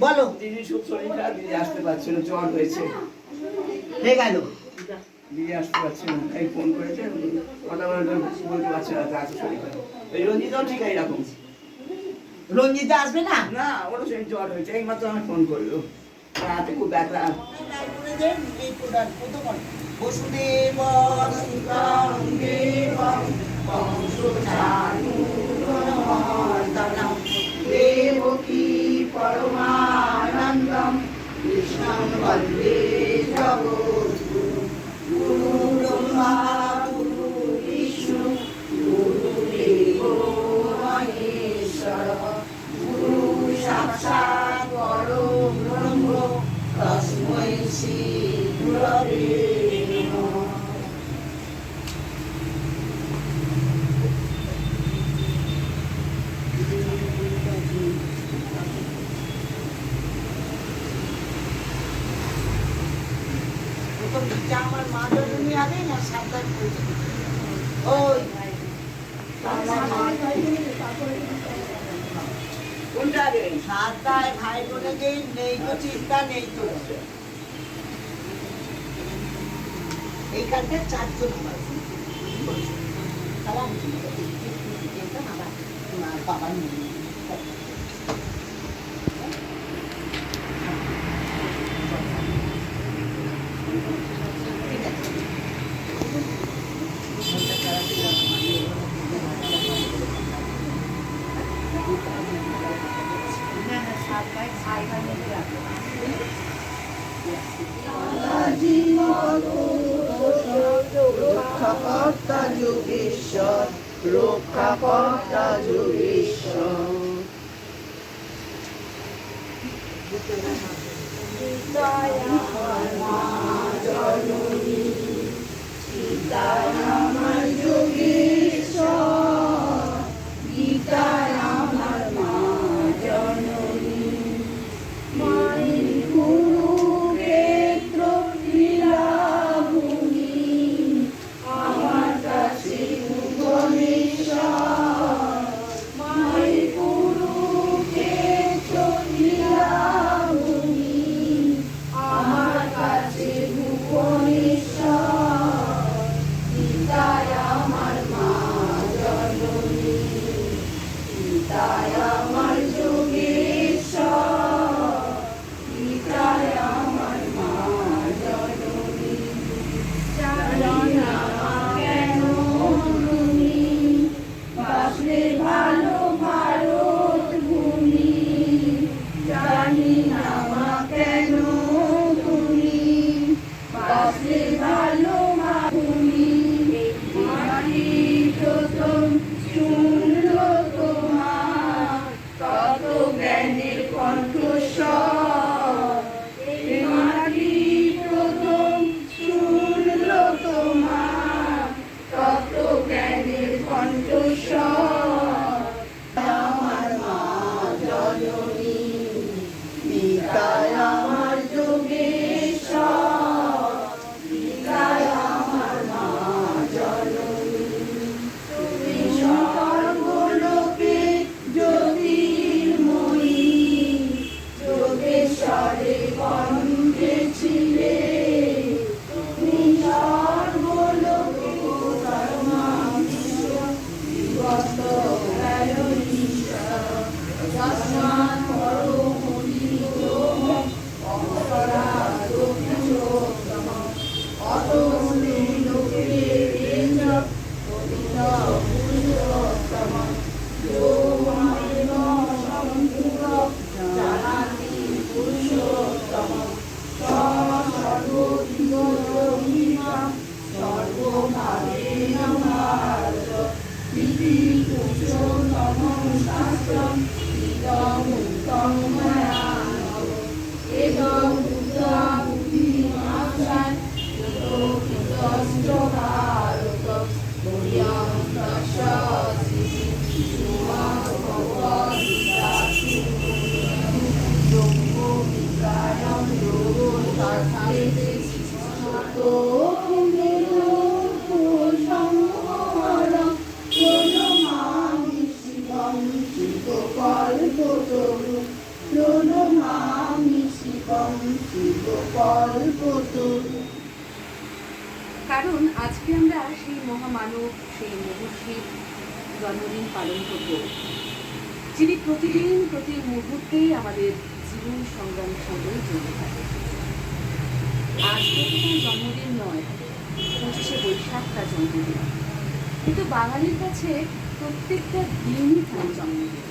বলো দিদি খুব শরীর খারাপ, দিদি আসতে পারছিল, জ্বর হয়েছে, হয়ে গেল। দিদি আসতে পারছে না, তাই ফোন করেছে, কথা বলতে পারছে না, আছে শরীর খারাপ। এই রঞ্জিতাও ঠিক এরকম। রঞ্জিতা আসবে না? না, ওরও সেই জ্বর হয়েছে, এইমাত্র আমি ফোন করলো, রাতে খুব ব্যথা। বসুদেব সুতং দেবং বংশচানুরমর্দনম দেবকী পরমানন্দম কৃষ্ণং বন্দে জগদ্গুরুম। গুরু ব্রহ্মা গুরু বিষ্ণু গুরুদেবো মহেশ্বরঃ গুরু সাক্ষাৎ পরম ব্রহ্ম তস্मै শ্রী গুরবে নমঃ। আমার মা জন্মী আগে না সাবধান করেছে ওই কোনটা রে? সাতটায় ভাই বোনেদের নেই তো চিন্তা নেই তো। এইখানটা চারজন আমার বাবার মেয়ে রক্ষাকর্তা যোগেশ্বর রক্ষাকর্তা যোগেশ্বর। সীতায় আমার মা জননী সীতায় আমার যোগেশ্বর গীতায় আমার মা জননী মায়ের কুরুক্ষেত্র লীলাভূমি আমার কাছে ভুবনেশ্বর মায়ের কুরুক্ষেত্র লীলাভূমি আমার কাছে ভুবনেশ্বর গীতায় আমার মা জননী গীতায় আমার যোগেশ্বর গীতায় আমার মা জননী। জানি না কেন তুমি বাসলে ভালো ভারত ভূমি জানি না কেন তুমি বাসলে ভালো ভূমি মাটি প্রথম শুনলো তোমার তত জ্ঞানের কণ্ঠস্বর মাটি প্রথম শুনলো তোমার তত জ্ঞানের কণ্ঠস্বর আমার মা জননী গীতায় আমার যোগেশ্বর গীতায় আমার মা জননী তুমি সর্ব কারণ আজকে আমরা সেই মহামানব, সেই মহর্ষির জন্মদিন পালন করব, যিনি প্রতিদিন প্রতি মুহূর্তেই আমাদের জীবন সংগ্রামের সঙ্গে জড়িত থাকে। আজ তো তার জন্মদিন নয়, 25শে বৈশাখ তার জন্মদিন, কিন্তু বাঙালির কাছে প্রত্যেকটা দিনই তার জন্মদিন।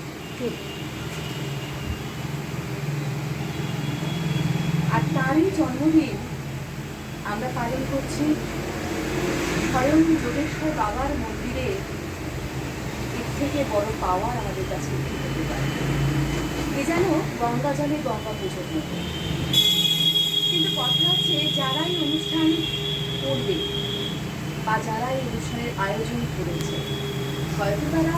আর তারই জন্মদিন আমরা পালন করছি স্বয়ং যোগেশ্বর বাবার মন্দিরে। এর থেকে বড় পাওয়ার আমাদের কাছে কি হতে পারে? এ যেন গঙ্গা জলে গঙ্গা পুজোর মতো। কিন্তু কথা হচ্ছে, যারা এই অনুষ্ঠান করবে বা যারা এই অনুষ্ঠানের আয়োজন করেছে, হয়তো তারা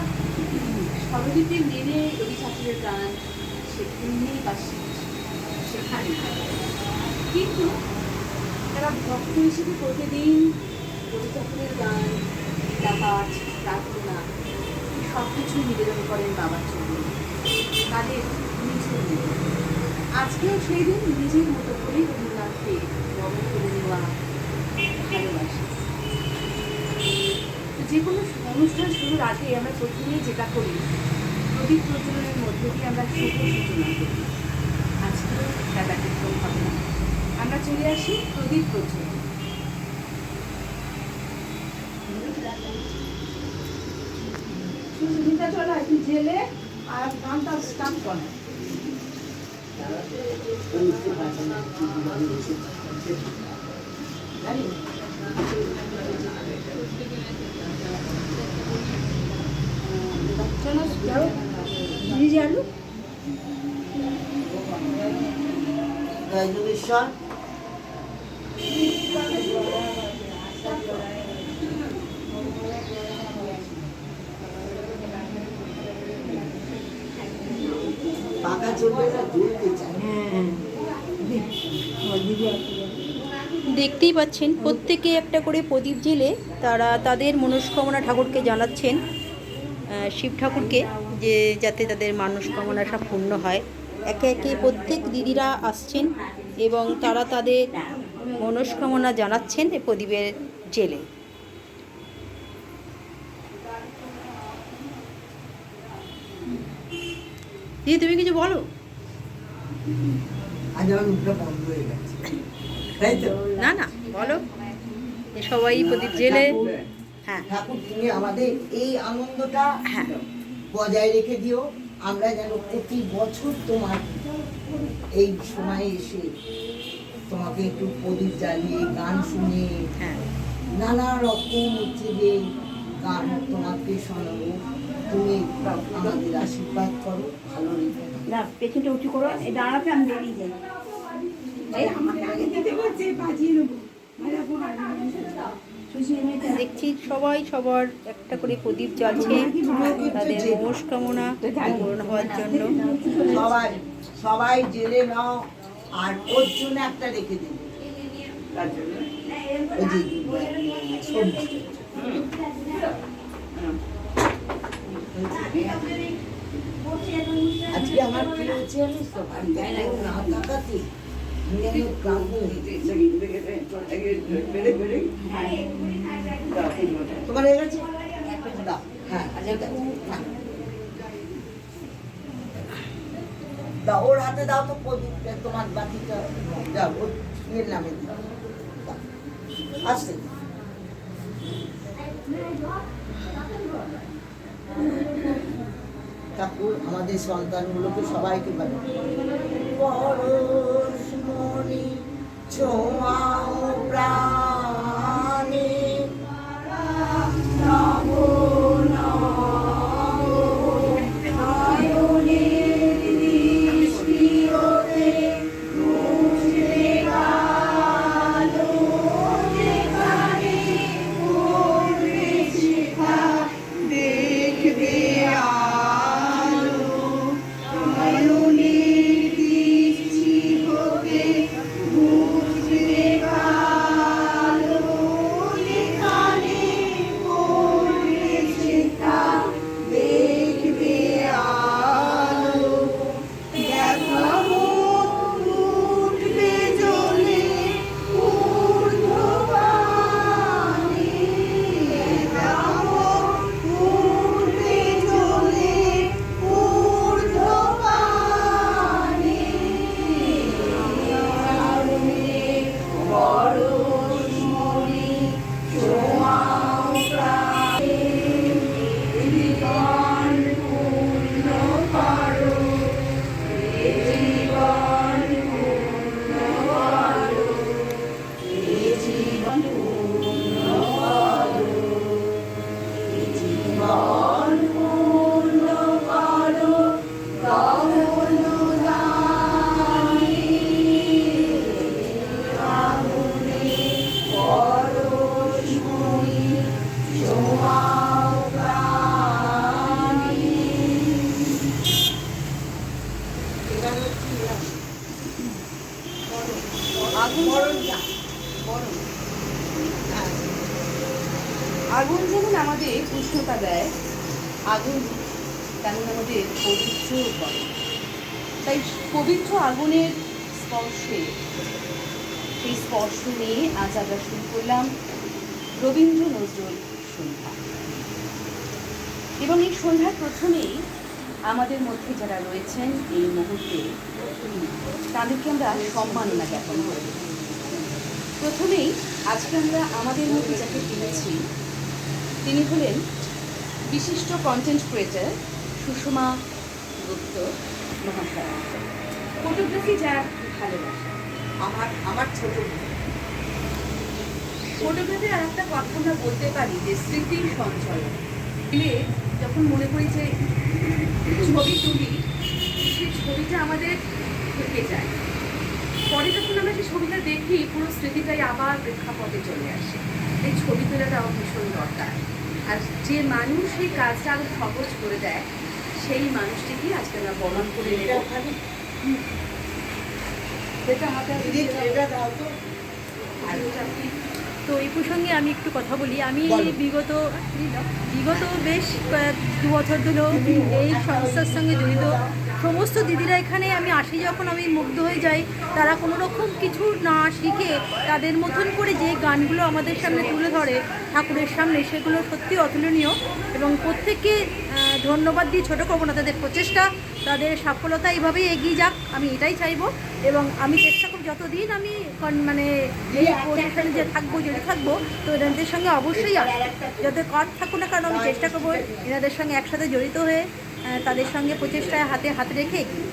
স্বরলিপি মেনে রবি ঠাকুরের গান শেখেননি বা শেখানি, কিন্তু তারা ভক্ত হিসেবে প্রতিদিন রবি ঠাকুরের গান, গীতা পাঠ, প্রার্থনা সব কিছু নিবেদন করেন বাবার জন্য, তাদের নিজের মতো। আজকেও সেই দিন নিজের মতো করেই রবীন্দ্রনাথকে বরণ করে নেওয়া ভালোবাসে। যে কোনো অনুষ্ঠান শুরুর আগে আমরা প্রথমেই যেটা করি, প্রদীপ প্রজ্বলনের মধ্যে দিয়ে আমরা শুভ সূচনা করি। আজকেও তার ব্যতিক্রম হবে না। আমরা চলে আসি প্রদীপ প্রজ্বলন। সুস্মিতা চলে আসি জেলে আর গানটা স্টার্ট করে। চলো যাও ভিজে আলু যোগেশ্বর পাকা চলবে না, জ্বলতে চায়। দেখতেই পাচ্ছেন প্রত্যেকে একটা করে প্রদীপ জেলে তারা তাদের মনস্কামনা ঠাকুরকে জানাচ্ছেন, শিব ঠাকুরকে, যে যাতে তাদের মনস্কামনা সব পূর্ণ হয়। একে একে প্রত্যেক দিদিরা আসছেন এবং তারা তাদের মনস্কামনা জানাচ্ছেন এই প্রদীপের জেলে। দিদি তুমি কিছু বলো। আজ আমার মুখটা বন্ধ হয়ে গেছে, তাই তো? না না বলো, সবাই প্রদীপ জেলে। হ্যাঁ ঠাকুর, তুমি আমাদের এই আনন্দটা হ্যাঁ বজায় রেখে দিও। আমরা যেন প্রতি বছর তোমার এই সময় এসে তোমাকে একটু প্রদীপ জ্বালিয়ে গান শুনে, হ্যাঁ নানা রকম হচ্ছে যে গান তোমাকে শোনাবো। তুমি আমাদের আশীর্বাদ করো, ভালো রেখো। না পেছনটা উঁচু করো, এই দাঁড়াতে আমি বেরিয়ে যাই। এই আমাকে আগে দিতে বলছে, বাজিয়ে নেবো। দেখছি সবাই সবার একটা করে প্রদীপ জ্বালছে তাদের মনস্কামনা পূরণ হওয়ার জন্য। সবাই সবাই জেলে নাও, আর ওর জন্য একটা রেখে দেবো। তার জন্য ওই যে সবজি। আজকে আমার কি হয়েছে জানিস তো, বাড়িতে কেউ না থাকাতে আমি যেন ক্লান্ত হয়ে গেছি। তোমার হয়ে গেছে? দাও। হ্যাঁ দাও, ওর হাতে দাও তো প্রদীপটা, তোমার বাতিটা যাও, ওর ইয়ের নামে দাও। আসতে ঠাকুর আমাদের সন্তানগুলোকে সবাইকে বলে, পরশমণি ছোঁয়াও প্রাণে, নমো নমো নয়নের দৃষ্টি হতে মুছে গেলো, যেখানে পড়বে শেখা দেখবে আলো, নয়নের দৃষ্টি হতে মুছে গেলো। আগুন যেমন আমাদের উষ্ণতা দেয়, আগুন তেমন আমাদের পবিত্র করে। তাই পবিত্র আগুনের স্পর্শে, সেই স্পর্শ নিয়ে আজ আমরা শুরু করলাম রবীন্দ্র নজরুল সন্ধ্যা। এবং এই সন্ধ্যার প্রথমেই আমাদের মধ্যে যারা রয়েছেন এই মুহূর্তে, তাদেরকে আমরা সম্মাননা জ্ঞাপন করে দেব। প্রথমেই আজকে আমরা আমাদের মধ্যে যাকে পেয়েছি, তিনি হলেন বিশিষ্ট কন্টেন্ট ক্রিয়েটার সুষমা গুপ্ত মহাশয়। ফটোগ্রাফি যার ভালোবাসা, আমার ছোট ফটোগ্রাফির আর একটা কথা আমরা বলতে পারি যে স্মৃতির সঞ্চয়। যখন মনে করি যে ছবি তুলি, সেই ছবিটা আমাদের থেকে যায়, পরে যখন আমরা সেই ছবিটা দেখি পুরো স্মৃতিটাই আবার প্রেক্ষাপটে চলে আসে। এই ছবি তোলাটাও ভীষণ দরকার। আর যে মানুষ এই কাজটা আরো সহজ করে দেয়, সেই মানুষটিকে আজকে আমরা বরণ করে নেব। যেটা হাতে তো এই প্রসঙ্গে আমি একটু কথা বলি। আমি বিগত বেশ 2 বছর ধরে এই সংস্থার সঙ্গে জড়িত। সমস্ত দিদিরা এখানে আমি আসি যখন আমি মুগ্ধ হয়ে যাই। তারা কোনো রকম কিছু না শিখে তাদের মতন করে যে গানগুলো আমাদের সামনে তুলে ধরে ঠাকুরের সামনে, সেগুলো সত্যি অতুলনীয়। এবং প্রত্যেককে ধন্যবাদ দিয়ে ছোটো করবো না। তাদের প্রচেষ্টা, তাদের সফলতা এইভাবেই এগিয়ে যাক, আমি এটাই চাইবো। এবং আমি চেষ্টা করব যতদিন আমি মানে এই পজিশনে যে থাকবো, যদি থাকবো, তো এনাদের সঙ্গে অবশ্যই যাতে কাজ থাকুক না, কারণ আমি চেষ্টা করবো এনাদের সঙ্গে একসাথে জড়িত হয়ে তাদের সঙ্গে প্রচেষ্টায় হাতে হাত রেখে এগিয়ে।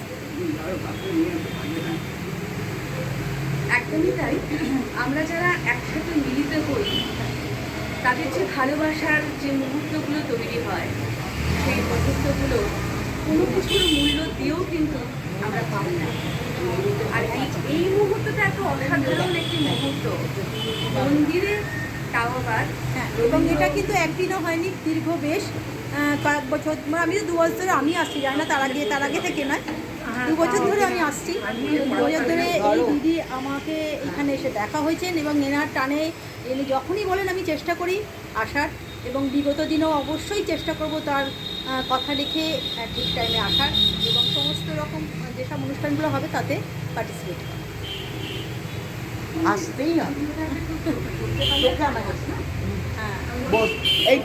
একদমই তাই। আমরা যারা একসাথে মিলিত হই, তাদের যে ভালোবাসার যে মুহূর্তগুলো তৈরি হয়, সেই মুহূর্তগুলো কোনো কিছুর মূল্য দিয়েও কিন্তু আমরা পাই না। আর এই মুহূর্তটা একটা অসাধারণ একটি মুহূর্ত মন্দিরে, তাও আবার। হ্যাঁ, এবং এটা কিন্তু একদিনও হয়নি, দীর্ঘ বেশ কয়েক বছর। আমি তো 2 বছর ধরে আমি আসছি, জানি না তার আগে থেকে নয়, 2 বছর ধরে আমি আসছি। 2 বছর ধরে এই দিদি আমাকে এখানে এসে দেখা হয়েছেন এবং এনার টানে এনে যখনই বলেন আমি চেষ্টা করি আসার। এবং বিগত দিনেও অবশ্যই চেষ্টা করব তার কথা রেখে ঠিক টাইমে আসার এবং সমস্ত রকম যেসব অনুষ্ঠানগুলো হবে তাতে পার্টিসিপেট করা। আসতেই হবে তোকে আমার হ্যাঁ, এই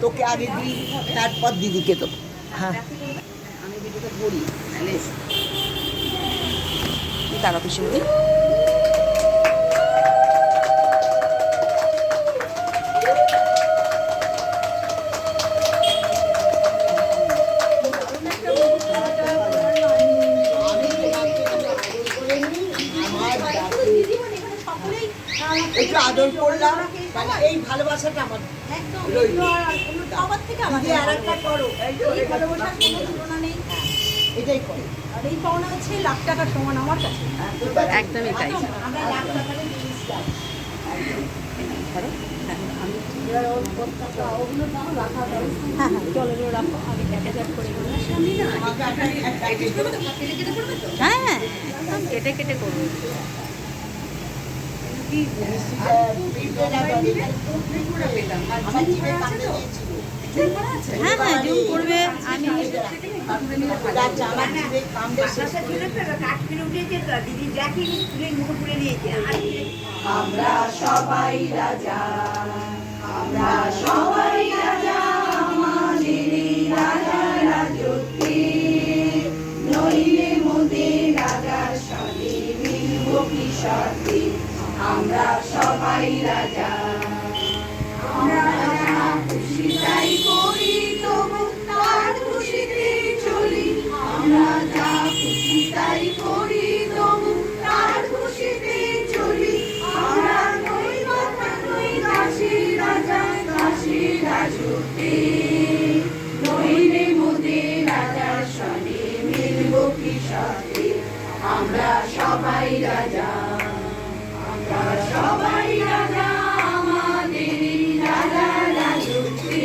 তোকে আগে দিই, তারপর দিদিকে দেবো। হ্যাঁ, আমি ভিডিওটা ধরি, তারা পিছনে একটু আদর করলাম, মানে এই ভালোবাসাটা আমার রইল। সবার থেকে আমাদের আর একটা করো, এই ভালোবাসার কোনো তুলনা নেই। এটাই করো। আর এই পাওনা হচ্ছে লাখ টাকার সমান আমার কাছে। একদমই তাই। আমরা লাখ টাকার জিনিস চাই। হ্যাঁ, চলো রাখো, আমি প্যাকেট করে হ্যাঁ, একদম কেটে কেটে করবো। হ্যাঁ হ্যাঁ, জুম করবে। আমি আমরা সবাই রাজা, আমরা সবাই রাজা, আমাদেরই রাজা রাজত্বে, নইলে মোদের রাজার সঙ্গে মিলব কি শর্তে। আমরা সবাই রাজা, আমরা যা খুশি তাই করি, তবু তার খুশিতে চলি। আমরা যা খুশি তাই করি, তবু তার খুশিতে চলি। আমরা নই বাবা নই দাসী, রাজা দাসী রাজত্বে, নইলে মোদের রাজার সঙ্গে মিলব কি শর্তে। আমরা সবাই রাজা, আমরা সবাই রাজা, আমাদেরই রাজা রাজত্বে,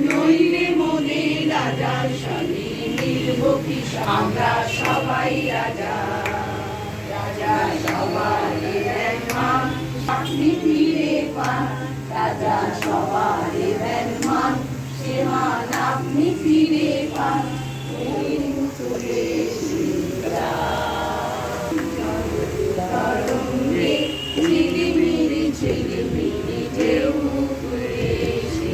নইলে মোদের রাজার সঙ্গে মিলব কি শর্তে। আমরা সবাই রাজা, রাজা সবাই এক মা, আপনি ফিরে পান রাজা সবারে দেন মান, সে মান আপনি ফিরে পান। তরঙ্গে ঝিলিমিলি ঝিলিমিলি ঢেউ তুলে এসে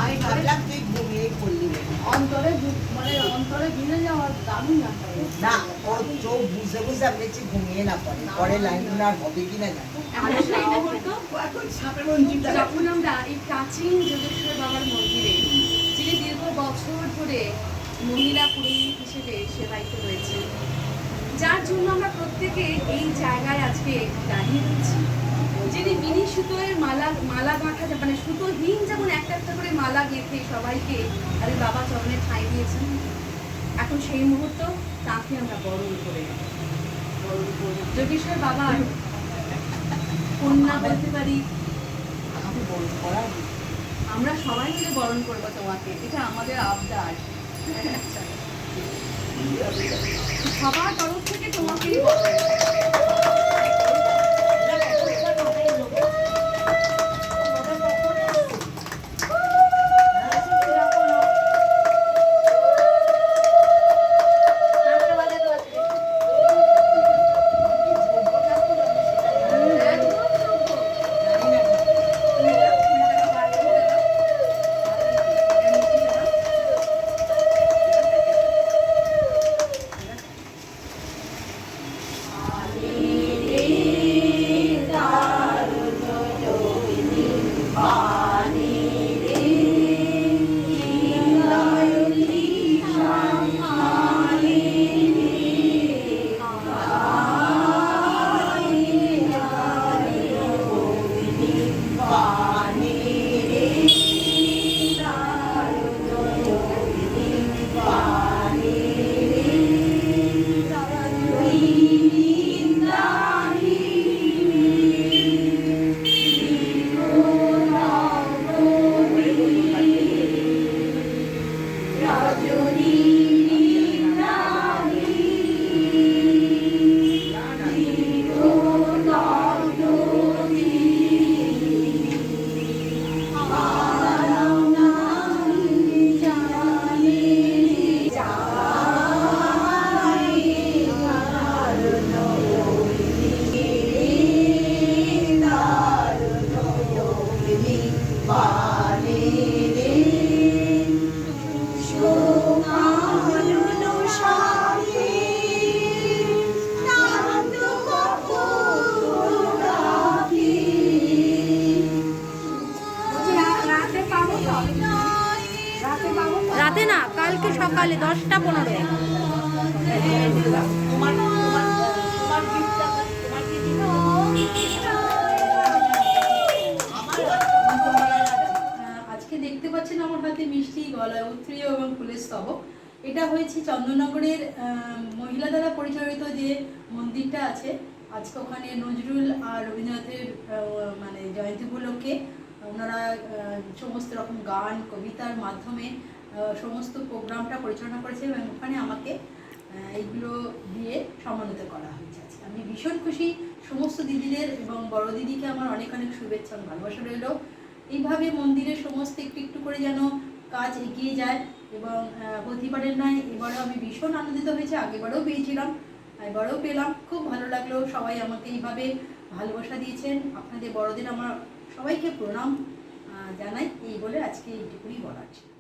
আমি ভাবলাম তুই ঘুমিয়ে করলি অন্তরে মানে অন্তরে ভিজে যাওয়ার দারুণ লাগবে। না, ওর চোখ বুঝে বুঝে আমি দেখছি ঘুমিয়ে না পড়ে পরে লাইনগুলো আর হবে কিনা জানি। যখন আমরা এই প্রাচীন যোগেশ্বর বাবার মন্দিরে, যিনি দীর্ঘ বছর ধরে মহিলা পুরোহিত হিসেবে সেবায়িত রয়েছে, যার জন্য আমরা প্রত্যেকে এই জায়গায় আজকে দাঁড়িয়ে রয়েছি, যিনি মিনি সুতোয় মালা গাঁথা, মানে সুতোহীন যেমন একটা একটা করে মালা গেঁথে সবাইকে আর এই বাবা চরণে ঠাঁই দিয়েছেন, এখন সেই মুহূর্ত তাকে আমরা বরণ করে যোগেশ্বর বাবার কন্যা বলতে পারি। আমাকে বলতে করা আমরা সবাই মিলে বরণ করবো তোমাকে, এটা আমাদের আবদার। সবার তরফ থেকে তোমাকেই বরণ। রাতে না, কালকে সকালে 10টা 15। আজকে দেখতে পাচ্ছেন আমার হাতে মিষ্টি, গলায় উত্তরীয় এবং ফুলের স্তবক। এটা হয়েছে চন্দননগরের মহিলা দ্বারা পরিচালিত যে মন্দিরটা আছে। আজকে ওখানে নজরুল আর রবীন্দ্রনাথের মানে জয়ন্তী উপলক্ষে ওনারা সমস্ত রকম গান কবিতার মাধ্যমে সমস্ত প্রোগ্রামটা পরিচালনা করেছে এবং ওখানে আমাকে এইগুলো দিয়ে সম্মানিত করা হয়েছে। আজকে আমি ভীষণ খুশি। সমস্ত দিদিদের এবং বড় দিদিকে আমার অনেক অনেক শুভেচ্ছা ভালোবাসা রইল। এইভাবে মন্দিরের সমস্ত একটু একটু করে যেন কাজ এগিয়ে যায়। এবং প্রতিবারের নয় এবারেও আমি ভীষণ আনন্দিত হয়েছি, আগেবারেও পেয়েছিলাম, এবারেও পেলাম, খুব ভালো লাগলো। সবাই আমাকে এইভাবে ভালোবাসা দিয়েছেন, আপনাদের বড়দের আমার সবাইকে প্রণাম জানাই। এই বলে আজকে এইটুকুই বলার ছিল।